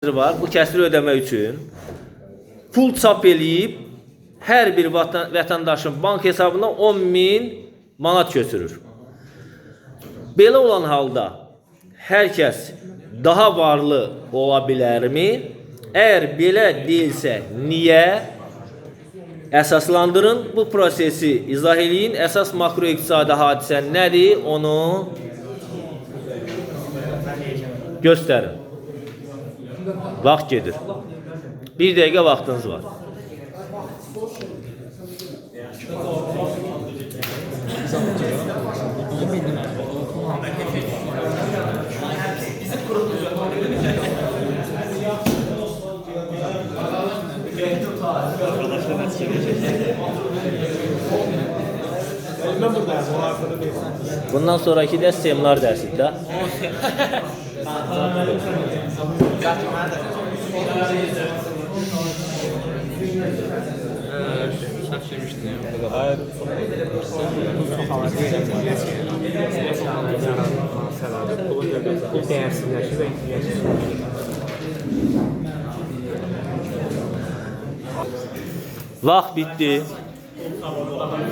var. Bu kəsiri ödəmək üçün pul çap eləyib hər bir vətəndaşın bank hesabına 10.000 manat köçürür. Belə olan halda hər kəs daha varlı ola bilərmi? Əgər belə deyilsə, niyə? Əsaslandırın, bu prosesi izah eləyin. Əsas makroiqtisadi hadisə nədir? Onu göstərin. Vaxt gedir. Bir dəqiqə vaxtınız var. Bundan sonraki ders seminar dersidir. Vaxt bitdi.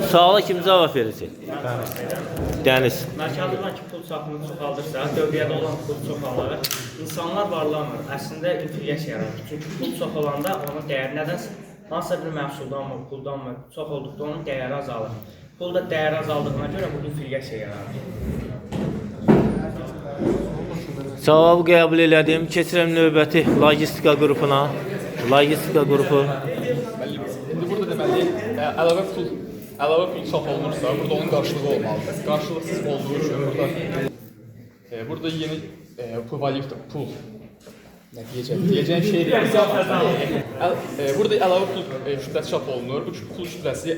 Suala kim cavab verəcək? Dəniz. Mərkəzdəki pul çapını çoxaldırsa, dövriyyədə olan pul çoxalır, insanlar varlanmır. Əslində inflyasiya yaradır. Çünki pul çox olanda onun dəyəri nədənsə, hansısa bir məhsuldanmı, puldanmı çox olduqda onun dəyəri azalır. Pul da dəyəri azaldığına görə bu inflyasiya yaradır. Cavabı qəbul elədim. Keçirəm növbəti logistika qrupuna. Logistika qrupu. İndi burada deməli, əlavə pul çap olunursa, burada onun qarşılığı olmalıdır. Qarşılıqsız olduğu üçün burada yeni pul nə deyəcəm şey burada əlavə pul kütləsi çap olunur. Bu pul kütləsi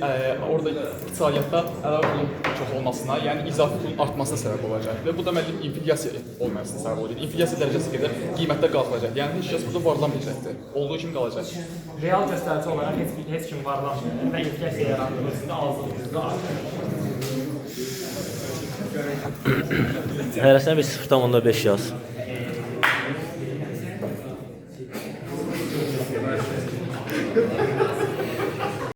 orada iqtisadiyyatda əlavə pulun çox olmasına, yəni izafi pulun artmasına səbəb olacaq və bu da mənim inflyasiya olmasına səbəb olacaq. İnflyasiya dərəcəsi qədər qiymətlər qalxacaq. Yəni heç kəs burada varlanmayacaqdır. Olduğu kimi qalacaq. Real göstərici olaraq heç kim varlanmır və inflyasiya yaranmasında azlıq artır. Hərəsinə bir 0.5 yaz.